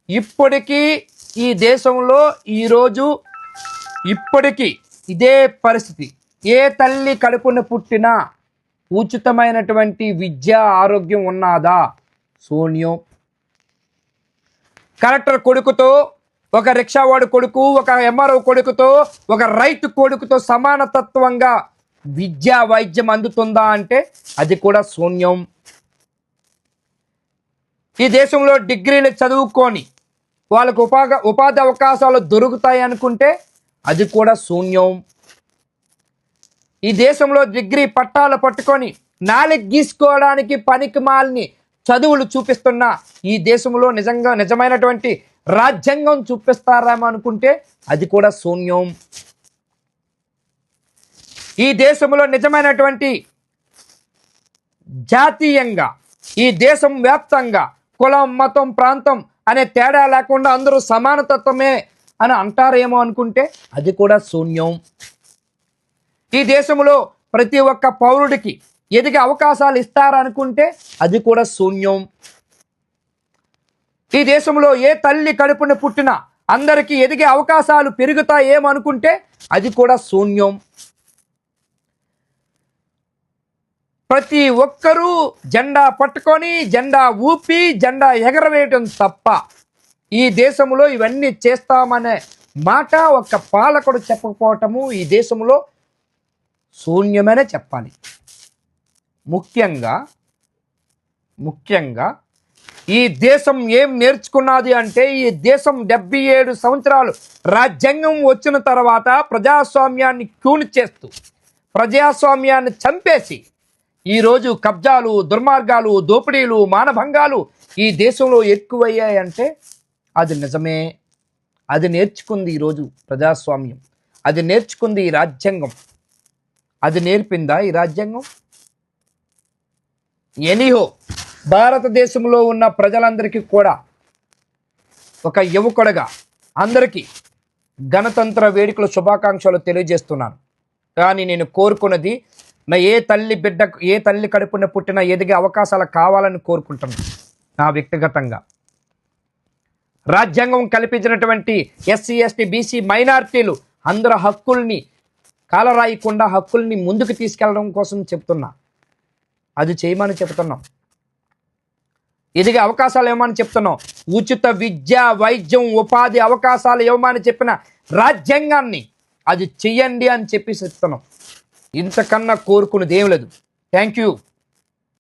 ఇప్పటికీ ఈ దేశంలో ఈరోజు ఇప్పటికీ ఇదే పరిస్థితి. ఏ తల్లి కడుపున పుట్టినా ఉచితమైనటువంటి విద్య ఆరోగ్యం ఉన్నదా? శూన్యం. కలెక్టర్ కొడుకుతో, ఒక రిక్షావాడు కొడుకు, ఒక ఎంఆర్ఓ కొడుకుతో, ఒక రైతు కొడుకుతో సమానతత్వంగా విద్యా వైద్యం అందుతుందా అంటే అది కూడా శూన్యం. ఈ దేశంలో డిగ్రీలు చదువుకొని వాళ్ళకు ఉపాధి అవకాశాలు దొరుకుతాయి అనుకుంటే అది కూడా శూన్యం. ఈ దేశంలో డిగ్రీ పట్టాలు పట్టుకొని నాలుగు గీసుకోవడానికి పనికిమాలిని చదువులు చూపిస్తున్న ఈ దేశంలో నిజమైనటువంటి రాజ్యాంగం చూపిస్తారేమో అనుకుంటే అది కూడా శూన్యం. ఈ దేశంలో నిజమైనటువంటి జాతీయంగా, ఈ దేశం వ్యాప్తంగా కులం, మతం, ప్రాంతం అనే తేడా లేకుండా అందరూ సమానతత్వమే అని అంటారేమో అనుకుంటే అది కూడా శూన్యం. ఈ దేశంలో ప్రతి ఒక్క పౌరుడికి ఎదిగే అవకాశాలు ఇస్తారనుకుంటే అది కూడా శూన్యం. ఈ దేశంలో ఏ తల్లి కడుపున పుట్టినా అందరికీ ఎదిగే అవకాశాలు పెరుగుతాయేమనుకుంటే అది కూడా శూన్యం. ప్రతి ఒక్కరూ జెండా పట్టుకొని, జెండా ఊపి, జెండా ఎగరవేయటం తప్ప ఈ దేశంలో ఇవన్నీ చేస్తామనే మాట ఒక పాలకుడు చెప్పకపోవటము ఈ దేశంలో శూన్యమనే చెప్పాలి. ముఖ్యంగా ఈ దేశం ఏం నేర్చుకున్నది అంటే, ఈ దేశం 77 సంవత్సరాలు రాజ్యాంగం వచ్చిన తర్వాత ప్రజాస్వామ్యాన్ని కూని చేస్తూ, ప్రజాస్వామ్యాన్ని చంపేసి ఈరోజు కబ్జాలు, దుర్మార్గాలు, దోపిడీలు, మానభంగాలు ఈ దేశంలో ఎక్కువయ్యాయంటే అది నిజమే. అది నేర్చుకుంది ఈరోజు ప్రజాస్వామ్యం, అది నేర్చుకుంది ఈ రాజ్యాంగం. అది నేర్పిందా ఈ రాజ్యాంగం? ఎనీహో భారతదేశంలో ఉన్న ప్రజలందరికీ కూడా ఒక యువకుడుగా అందరికీ గణతంత్ర వేడుకల శుభాకాంక్షలు తెలియజేస్తున్నాను. కానీ నేను కోరుకున్నది ఏ తల్లి కడుపున పుట్టిన ఎదిగే అవకాశాలు కావాలని కోరుకుంటున్నాను. నా వ్యక్తిగతంగా రాజ్యాంగం కల్పించినటువంటి ఎస్సీ, ఎస్టీ, బీసీ, మైనారిటీలు అందరూ హక్కుల్ని కాలరాయకుండా హక్కుల్ని ముందుకు తీసుకెళ్ళడం కోసం చెప్తున్నా. అది చేయమని చెప్తున్నాం. ఎదిగే అవకాశాలు ఇవ్వమని చెప్తున్నాం. ఉచిత విద్య, వైద్యం, ఉపాధి అవకాశాలు ఇవ్వమని చెప్పిన రాజ్యాంగాన్ని అది చెయ్యండి అని చెప్పి చెప్తున్నాం. ఇంతకన్నా కోరుకునేది ఏం లేదు. Thank you.